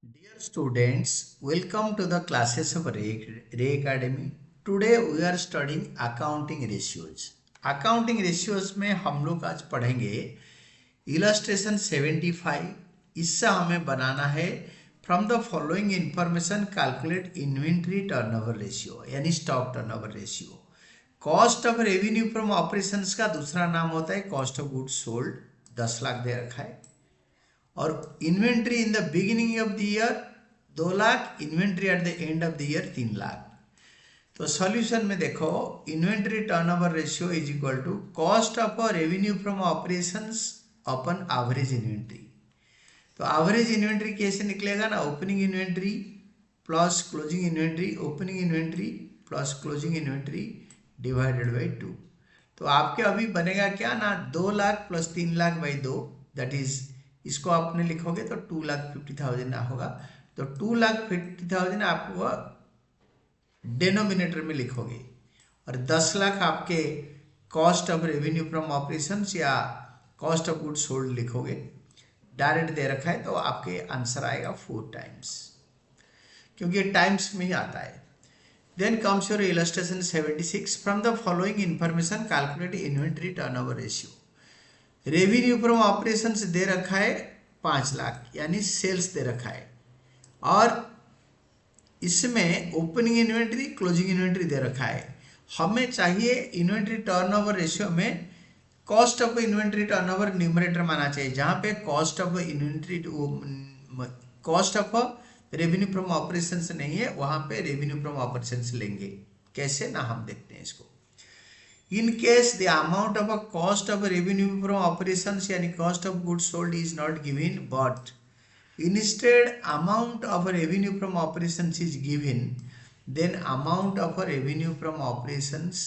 Dear students, welcome to the classes of Ray Academy. Today we are studying accounting ratios. Accounting ratios में हम लोग आज पढ़ेंगे illustration 75। इससे हमें बनाना है from the following information calculate inventory turnover ratio यानी stock turnover ratio. Cost of revenue from operations का दूसरा नाम होता है cost of goods sold. 10 lakh दे रखा है और inventory in the beginning of the year 2 lakh, inventory at the end of the year 3 lakh. तो सॉल्यूशन में देखो inventory turnover ratio is equal to cost of revenue from operations upon average inventory. तो average inventory कैसे निकलेगा ना, opening inventory plus closing inventory, opening inventory plus closing inventory divided by 2। तो आपके अभी बनेगा क्या ना, 2 lakh plus 3 lakh by 2, that is इसको आपने लिखोगे तो 2,50,000 ना होगा। तो 2,50,000 आपको डेनोमिनेटर में लिखोगे और 10 लाख आपके cost of revenue from operations या कॉस्ट ऑफ गुड्स सोल्ड लिखोगे। डायरेक्ट दे रखा है तो आपके आंसर आएगा 4 टाइम्स, क्योंकि टाइम्स में ही आता है। Then comes your illustration 76। From the following information calculate inventory turnover ratio. Revenue from operations दे रखा है 5 लाख यानी सेल्स दे रखा है, और इसमें ओपनिंग इन्वेंट्री क्लोजिंग इन्वेंट्री दे रखा है। हमें चाहिए इन्वेंट्री टर्नओवर रेशियो में cost of inventory turnover numerator माना चाहिए, जहां पे cost of inventory cost of revenue from operations नहीं है, वहां पे रेवेन्यू फ्रॉम ऑपरेशंस लेंगे। कैसे ना, हम देखते हैं इसको। In case the amount of a cost of revenue from operations यानी cost of goods sold is not given, but instead amount of revenue from operations is given, then amount of revenue from operations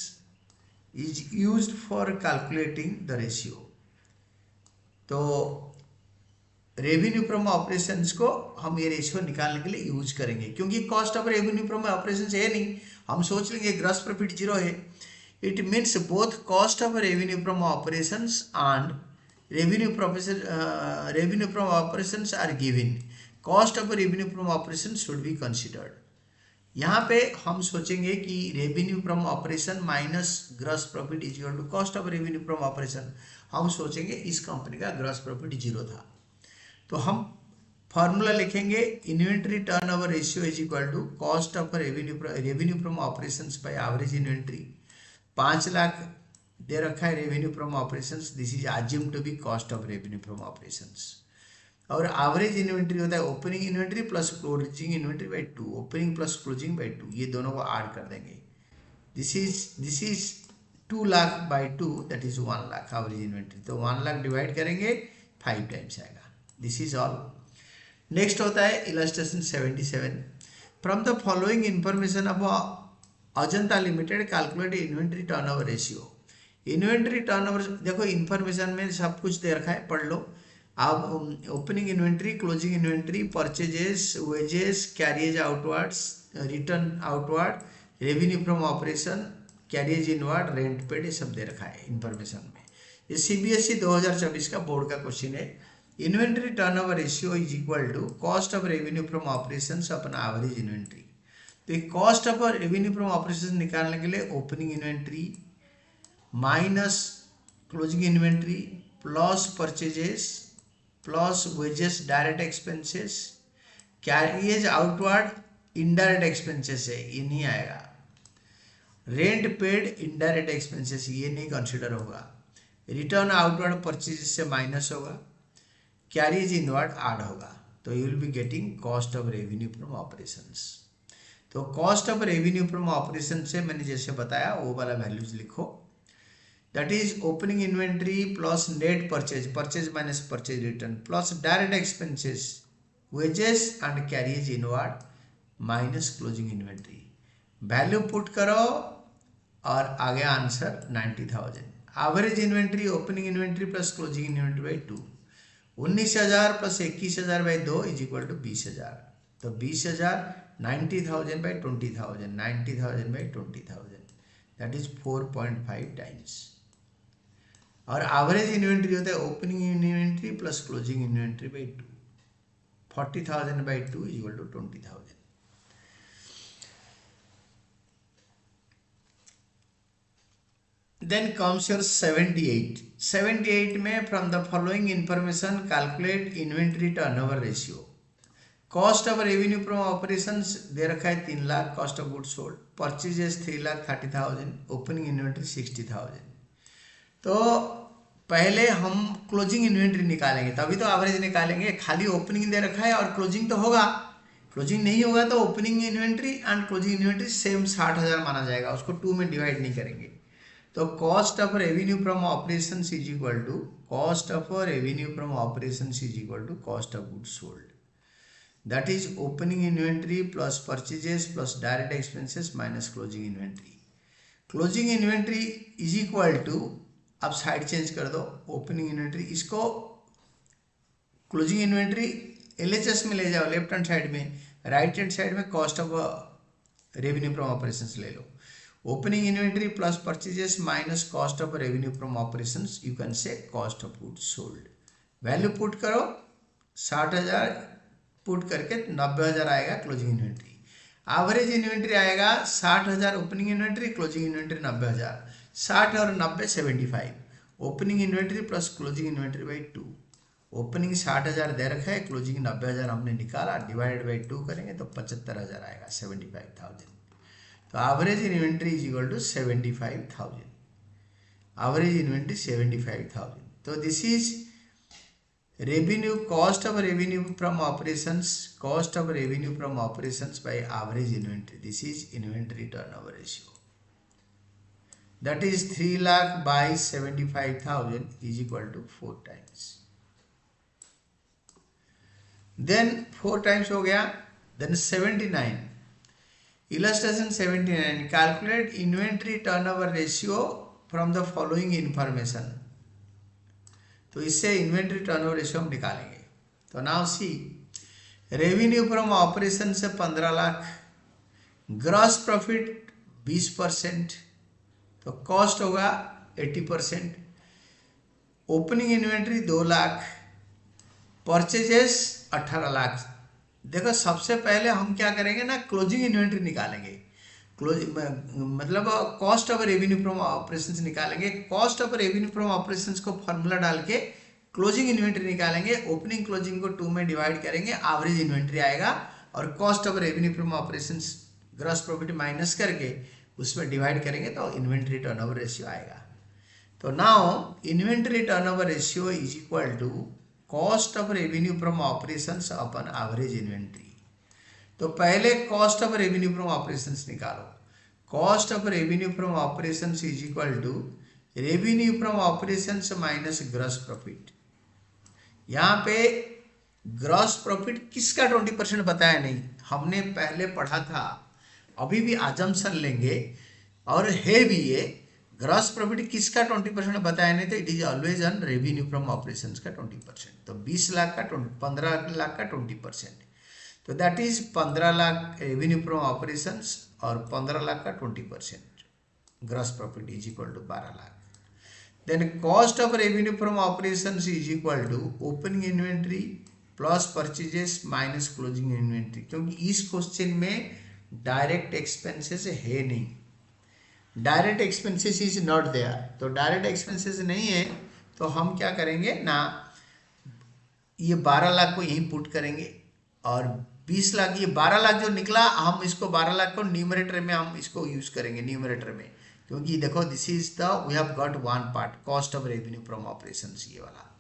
is used for calculating the ratio. तो revenue from operations को हम ये ratio निकालने के लिए use करेंगे, क्योंकि cost of revenue from operations है नहीं। हम सोच लेंगे ग्रॉस प्रॉफिट 0 है। It means both cost of revenue from operations and revenue from operations are given. Cost of revenue from operations should be considered. यहाँ पे हम सोचेंगे कि revenue from operation minus gross profit is equal to cost of revenue from operation. हम सोचेंगे इस company का gross profit 0 था, तो हम फॉर्मूला लिखेंगे inventory turnover ratio is equal to cost of revenue from operations by average inventory. 5 lakh दे रखा है revenue from operations, this is assume to be cost of revenue from operations. और average inventory होता है opening inventory plus closing inventory by 2, opening plus closing by 2, ये दोनों को add कर देंगे। This is 2 lakh by 2, that is 1 lakh average inventory. तो 1 lakh divide करेंगे 5 टाइम्स आएगा। This is all. नेक्स्ट होता है illustration 77। From the following information of Ajanta limited calculate inventory turnover ratio. Inventory turnover देखो इन्फॉर्मेशन में सब कुछ दे रखा है, पढ़ लो आप। Opening inventory, closing inventory, purchases, wages, carriage outwards, return outward, revenue from operation, carriage inward, rent paid, ये सब दे रखा है इन्फॉर्मेशन में। ये CBSE 2024 का बोर्ड का क्वेश्चन है। Inventory turnover ratio is equal to cost of revenue from operation upon average inventory. तो cost of revenue from operation निकालने के लिए opening inventory minus closing inventory plus purchases plus wages direct expenses, carriage outward indirect expenses है, ये नहीं आएगा। Rent paid indirect expenses ये नहीं कंसिडर होगा। रिटर्न आउटवर्ड परचेजेस से माइनस होगा, कैरियज इनवर्ड ऐड होगा। तो you will be getting cost of revenue from operations. तो cost of revenue from operation से मैंने जैसे बताया वो वाला वैल्यूज लिखो, that is opening inventory plus net purchase, purchase minus purchase return, plus direct expenses, wages and carriage inward minus closing inventory. Value put करो और आगे answer 90,000। Average inventory opening inventory plus closing inventory by 2, 19,000 plus 21,000 by 2 is equal to 20,000। तो 20,000 90,000 by 20,000, 90,000 by 20,000, that is 4.5 times। और average inventory होता है opening inventory plus closing inventory by 2, 40,000 by 2 is equal to 20,000. Then comes your 78. 78 में from the following information calculate inventory turnover ratio. Cost of revenue from operations दे रखा है 3 lakh, cost of goods sold, purchases 3,30,000, opening inventory 60,000. तो पहले हम closing inventory निकालेंगे, तभी तो एवरेज निकालेंगे. खाली ओपनिंग दे रखा है और क्लोजिंग तो होगा, क्लोजिंग नहीं होगा तो opening inventory and closing inventory same 60,000 माना जाएगा, उसको 2 में डिवाइड नहीं करेंगे. तो cost of revenue from operations is equal to cost of revenue from operations is equal to cost of goods sold. That is opening inventory plus purchases plus direct expenses minus closing inventory. Closing inventory is equal to, अब side change कर दो, opening inventory, इसको closing inventory LHS में ले जाओ left hand side में, right hand side में cost of revenue from operations ले लो. Opening inventory plus purchases minus cost of revenue from operations, you can say cost of goods sold. Value put करो, 60,000 put करके 90,000 आएगा closing inventory. Average inventory आएगा 60,000 opening inventory, closing inventory 90,000. 60 और 90 75. Opening inventory plus closing inventory by 2. Opening 60,000 दे रखा है, closing 90,000 हमने निकाला, डिवाइडेड बाई 2 करेंगे तो 75,000 आएगा, 75,000. तो average inventory is equal to 75,000. Average inventory 75,000. तो this is revenue, cost of revenue from operations, cost of revenue from operations by average inventory. This is inventory turnover ratio. That is 3 lakh by 75,000 is equal to 4 times. Then 4 times हो गया. Then 79. Illustration 79. Calculate inventory turnover ratio from the following information. तो इससे inventory turnover ratio हम निकालेंगे. तो now see, revenue from operation से 15 lakh, gross profit 20%, तो cost होगा 80%. Opening inventory 2 lakh, purchases 18 lakh. देखो सबसे पहले हम क्या करेंगे ना, क्लोजिंग इन्वेंट्री निकालेंगे. मतलब cost of revenue from operations निकालेंगे. Cost of revenue from operations को फॉर्मूला डाल के क्लोजिंग इन्वेंट्री निकालेंगे. ओपनिंग क्लोजिंग को 2 में डिवाइड करेंगे, एवरेज इन्वेंट्री आएगा, और cost of revenue from operations gross profit minus करके उसमें डिवाइड करेंगे तो इन्वेंट्री टर्नओवर रेशियो आएगा. तो now inventory turnover ratio is equal to cost of revenue from operations upon average inventory. तो पहले cost of revenue from operations निकालो. Cost of revenue from operations is equal to revenue from operations minus gross profit. यहाँ पे gross profit किसका 20% बताया नहीं, हमने पहले पढ़ा था, अभी भी अजम्पशन लेंगे और है भी ये. ग्रॉस प्रॉफिट किसका 20% बताया नहीं, तो it is always on revenue from operations का 20%. तो 20 लाख का 15 लाख का 20%. तो that is 15 lakh revenue from operations और 15 लाख का 20%. Gross profit is equal to 12 lakh. Then cost of revenue from operations is equal to opening inventory plus purchases minus closing inventory. क्योंकि इस question में डायरेक्ट एक्सपेंसेस है नहीं, direct expenses is not there. तो direct expenses नहीं है तो हम क्या करेंगे ना, ये 12 लाख को यहीं पुट करेंगे और 20 लाख, ये 12 लाख जो निकला, हम इसको 12 लाख को न्यूमरेटर में हम इसको यूज करेंगे न्यूमरेटर में. क्योंकि देखो this is the, we have got one part cost of revenue from operations, ये वाला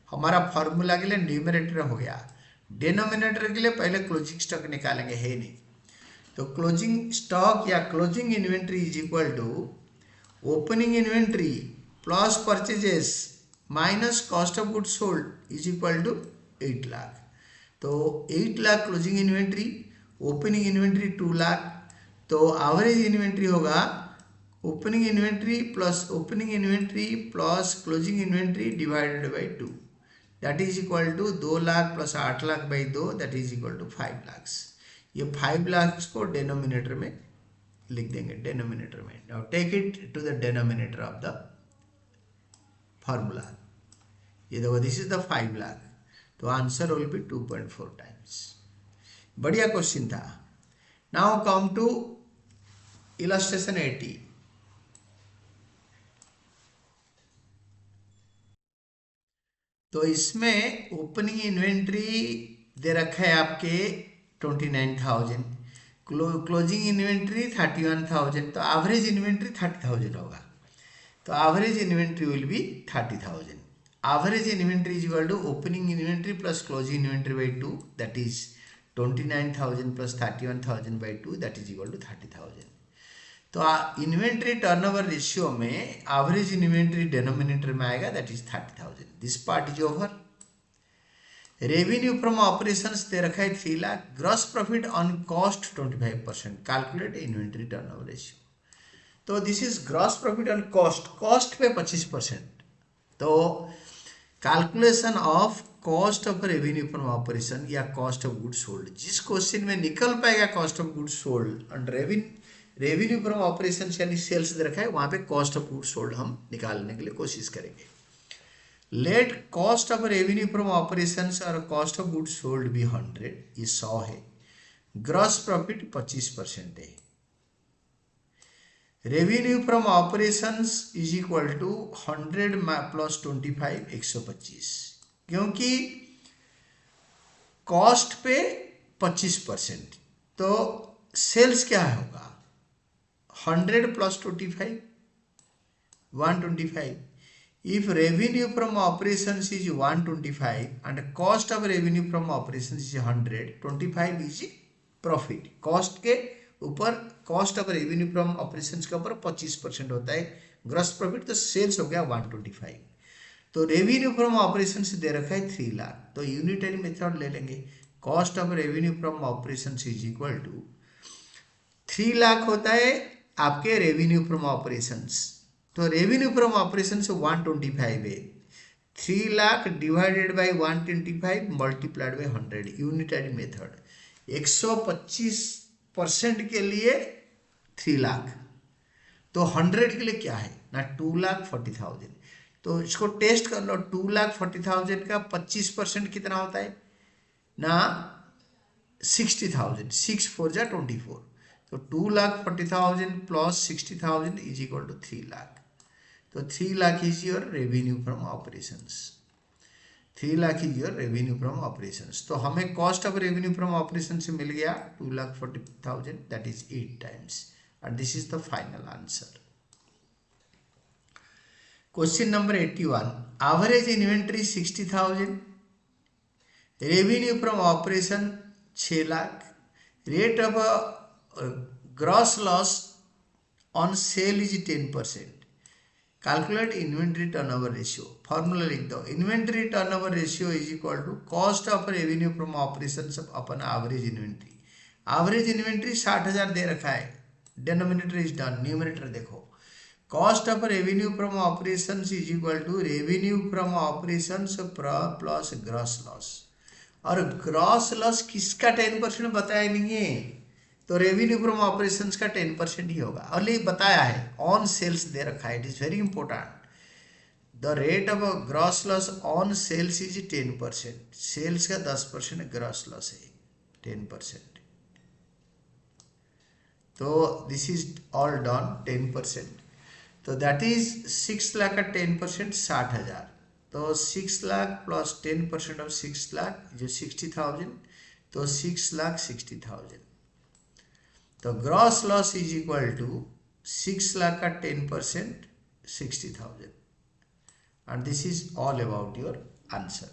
हमारा फॉर्मूला के लिए न्यूमरेटर हो गया. डिनोमिनेटर के लिए पहले क्लोजिंग स्टॉक निकालेंगे, है नहीं. तो क्लोजिंग स्टॉक या closing inventory is equal to opening inventory plus purchases minus cost of goods sold is equal to 8 lakh. तो 8 lakh closing inventory, opening inventory 2 lakh. तो एवरेज इन्वेंट्री होगा opening inventory plus closing inventory divided by 2. That is equal to 2 lakh plus 8 lakh by 2, that is equal to 5 lakh. ये 5 लाख को denominator में लिख देंगे, denominator में. Now take it to the denominator of the formula. ये देखो दिस इज द 5 लाख. तो answer will be 2.4 times. बढ़िया क्वेश्चन था। Now come to illustration 80। तो इसमें ओपनिंग इन्वेंट्री दे रखा है आपके 29,000, क्लोजिंग इन्वेंट्री 31,000, तो एवरेज इन्वेंट्री 30,000 होगा। तो average inventory will be 30,000। Average inventory is equal to opening inventory plus closing inventory by 2, that is 29,000 plus 31,000 by 2, that is equal to 30,000। तो inventory turnover ratio में average inventory denominator में आएगा, that is 30,000। This part is over. Revenue from operations दे रखा है 3 lakh, gross profit on cost 25%, calculate inventory turnover ratio. तो this is gross profit on cost, cost पे 25%। तो calculation of cost of revenue from operation या cost of goods sold, जिस question में निकल पाएगा कॉस्ट ऑफ गुड्स सोल्ड और revenue from operation यानी सेल्स दे रखा है, वहां पे कॉस्ट ऑफ गुड्स सोल्ड हम निकालने के लिए कोशिश करेंगे। Let cost of revenue from operation और कॉस्ट ऑफ गुड्स सोल्ड भी 100, ये 100 है। ग्रॉस प्रॉफिट 25% है। Revenue from operations is equal to 100 plus 25, 125, क्योंकि कॉस्ट पे 25%, तो सेल्स क्या होगा 100 plus 25, 125। If revenue from operations is 125 and cost of revenue from operations is 100, 25 is profit। Cost के ऊपर cost of revenue from operations के ऊपर 25% होता है ग्रॉस प्रॉफिट, तो सेल्स हो गया 125। तो रेवेन्यू फ्रॉम ऑपरेशंस दे रखा है 3 लाख, तो यूनिटरी मेथड ले लेंगे। Cost of revenue from operations is equal to 3 lakh होता है आपके रेवेन्यू फ्रॉम ऑपरेशंस, तो रेवेन्यू फ्रॉम ऑपरेशन से 125 है, 3 lakh divided by 125 multiplied by 100, unitary method. 125% के लिए 3 लाख, तो 100 के लिए क्या है ना 2,40,000। तो इसको टेस्ट कर लो, 2,40,000 का 25% कितना होता है ना 60,000, 6 4 जा 24, तो 2,40,000 plus 60,000 is equal to 3 lakh. तो 3 lakh is your revenue from operations, 3 lakh is your revenue from operations. तो हमें cost of revenue from operation से मिल गया 2,40,000, that is 8 times, and this is the final answer. Question number 81, average inventory 60,000, revenue from operation 6 lakh, rate of gross loss on sale is 10%, calculate inventory turnover ratio. Formula लिख दो, inventory turnover ratio is equal to cost of revenue from operations upon average inventory. Average inventory 60,000 दे रखा है, denominator is done, numerator देखो। Cost of revenue from operations is equal to revenue from operations plus gross loss, और gross loss किसका 10% बताया नहीं है, तो रेवेन्यू फ्रॉम ऑपरेशंस का 10% ही होगा, और ये बताया है ऑन सेल्स दे रखा है, it is very important. The rate of gross loss on sales is 10%, sales का 10% ग्रॉस लॉस है 10%, तो दिस इज ऑल डन 10%, तो दैट इज 6 लाख का 10% 60,000, तो 6 लाख प्लस 10% ऑफ 6 लाख जो 60,000, तो 6,60,000। तो gross loss is equal to 6 lakh का 10% 60,000, and this is all about your answer.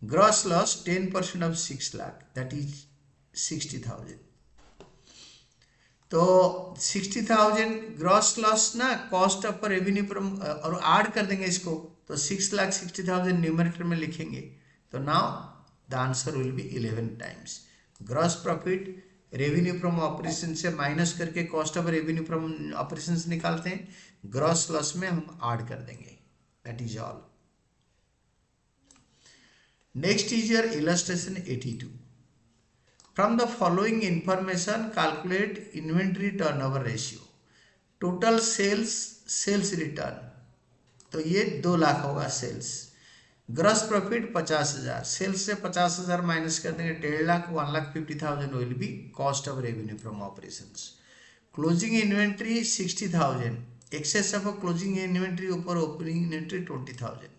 Gross loss 10% of 6 lakh, that is 60,000. तो 60,000 ग्रॉस लॉस ना कॉस्ट ऑफ रेवेन्यू फ्रॉम, और ऐड कर देंगे इसको, तो 6,60,000 न्यूमरेटर में लिखेंगे, तो now the answer will B 11 times. Gross profit revenue from operation से माइनस करके cost of revenue from operation से निकालते हैं, ग्रॉस लॉस में हम ऐड कर देंगे, that is all. Next is your illustration 82। From the following information calculate inventory turnover ratio. Total sales, sales return, तो ये 2 लाख होगा सेल्स, ग्रॉस प्रॉफिट 50,000, सेल्स से 50,000 माइनस कर देंगे 1,50,000, 1,50,000 will be cost of revenue from operations. Closing inventory 60,000, excess of closing inventory ऊपर opening inventory 20,000,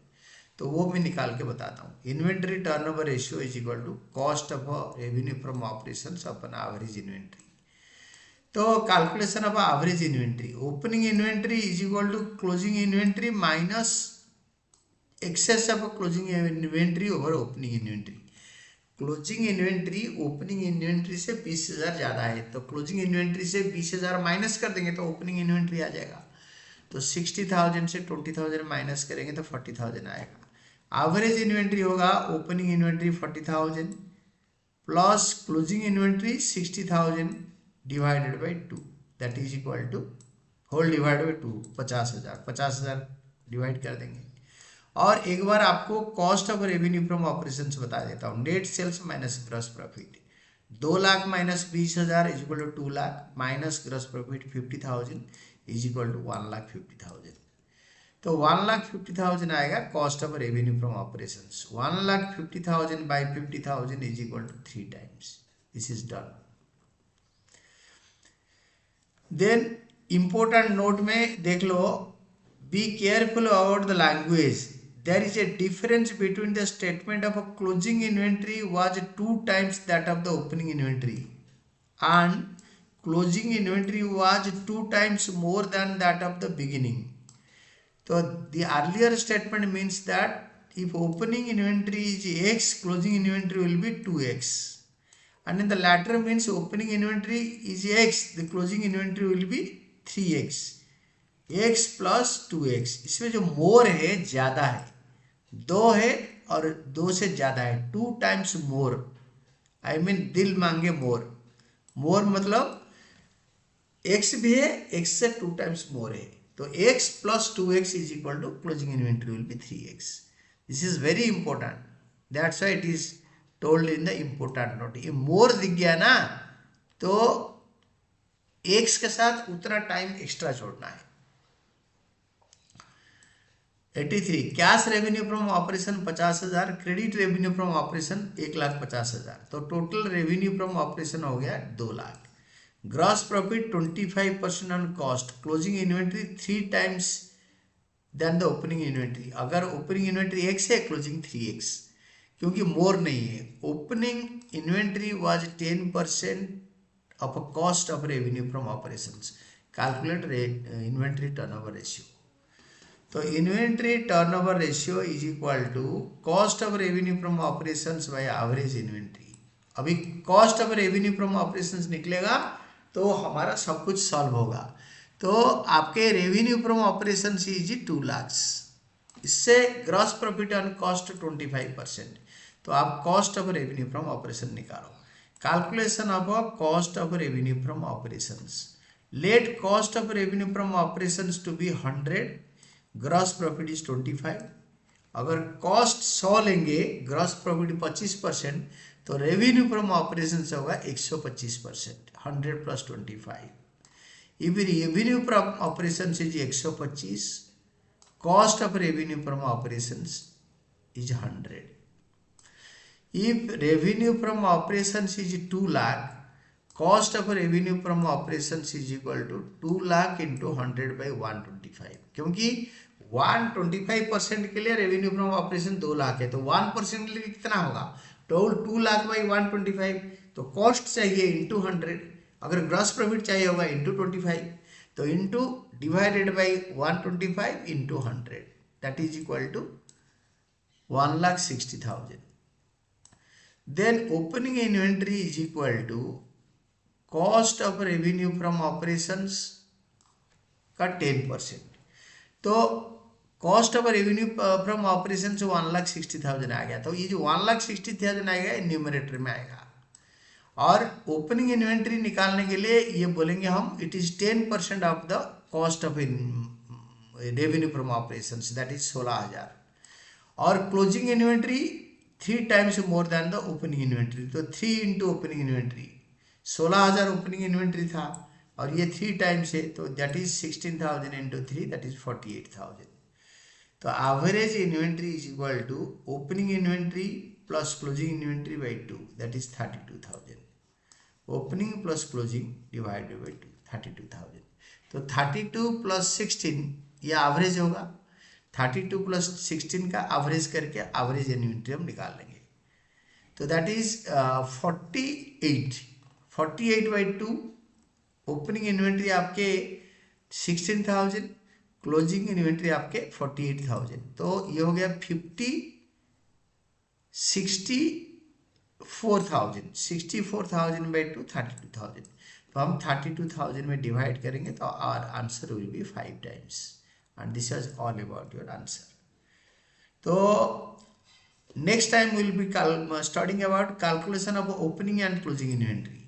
तो वो मैं निकाल के बताता हूँ। Inventory turnover ratio is equal to cost of revenue from operations upon average inventory. तो calculation of average inventory, opening inventory is equal to closing inventory minus excess of closing inventory over opening inventory. Closing inventory opening inventory से 20,000 ज़्यादा है, तो closing inventory से 20,000 minus कर देंगे तो opening inventory आ जाएगा। तो 60,000 से 20,000 माइनस करेंगे तो 40,000 आएगा। एवरेज इन्वेंट्री होगा opening inventory 40,000 plus closing inventory 60,000 divided by 2, that is equal to whole divide by 2, 50,000, 50,000 divide कर देंगे। और एक बार आपको cost of revenue from operations बता देता हूँ। Net sales minus gross profit 2 lakh minus 20,000 is equal to 2 lakh minus gross profit 50,000 is equal to 1,50,000। तो 1,50,000 आएगा cost of revenue from operations. 1,50,000 by 50,000 is equal to 3 times. This is done. Then important note में देख लो, be careful about the language. There is a difference between the statement of a closing inventory was 2 times that of the opening inventory and closing inventory was 2 times more than that of the beginning. So the earlier statement means that if opening inventory is X, closing inventory will be 2X. And in the latter means opening inventory is X, the closing inventory will be 3X. X plus 2X, इसमें जो मोर है ज़्यादा है, 2 है और 2 से ज़्यादा है, 2 टाइम्स मोर। आई मीन दिल मांगे मोर। मोर मतलब X भी है, X से 2 टाइम्स मोर है, तो X plus 2X is equal to closing inventory will be 3X। This is very important, that's why it is told in the important note. ये more दिख गया ना, तो X के साथ उतना टाइम एक्स्ट्रा छोड़ना है। 83 cash revenue from operation 50,000, credit revenue from operation 1,50,000, तो टोटल रेवेन्यू फ्रॉम ऑपरेशन हो गया 2 lakh. Gross profit 25% on cost, closing inventory 3 times than the opening inventory. अगर ओपनिंग इन्वेंट्री X है, क्लोजिंग 3X, क्योंकि मोर नहीं है। Opening inventory was 10% of a cost of revenue from operations. Calculate inventory turnover ratio. तो inventory turnover ratio is equal to cost of revenue from operations by average inventory. अभी cost of revenue from operations निकलेगा तो हमारा सब कुछ solve होगा। तो आपके revenue from operations is 2 lakh, इससे ग्रॉस प्रॉफिट ऑन कॉस्ट 25%, तो आप cost of revenue from operation निकालो। Calculation of cost of revenue from operations, let cost of revenue from operations to be 100, gross profit is 25। अगर cost 100 लेंगे, gross profit 25%, तो revenue from operation से होगा 125%, 100 plus 25। If revenue from operation is 125, cost of revenue from operation is 100। If revenue from operation is 2 lakh, cost of revenue from operation is equal to 2 lakh into 100 by 125, क्योंकि 125% के लिए revenue from operation 2 lakh है, तो 1% के लिए कितना होगा, टोटल 2 लाख बाई 125, तो कॉस्ट चाहिए इंटू 100, अगर ग्रॉस प्रॉफिट चाहिए होगा इंटू 25, तो into divided by 125 into 100, that is equal to 1,60,000। Then opening inventory is equal to cost of revenue from operations का 10%, तो cost of revenue from operation से 1,60,000 आ गया, तो ये जो 1,60,000 आएगा न्यूमरेटर में आएगा। और ओपनिंग इन्वेंट्री निकालने के लिए ये बोलेंगे हम, it is 10% of the cost of revenue from operation, that is 16,000। और closing inventory 3 times more than the opening inventory, तो 3 into opening inventory, 16,000 opening inventory था और ये 3 टाइम्स है, तो that is 16,000 into 3, that is 48,000। तो average inventory is equal to opening inventory plus closing inventory by 2, that is 32,000. Opening plus closing divided by 2, 32,000. तो 32 plus 16 ये average होगा. 32 plus 16 का एवरेज करके एवरेज इन्वेंट्री हम निकाल लेंगे. तो that is 48 by 2. Opening inventory आपके 16,000, क्लोजिंग इन्वेंट्री आपके 48,000. तो ये हो गया 64,000 बाई 2, 32,000. तो हम 32,000 में डिवाइड करेंगे तो our answer will be 5 times. And this is all about your answer. तो next time we will be studying about calculation of opening and closing inventory.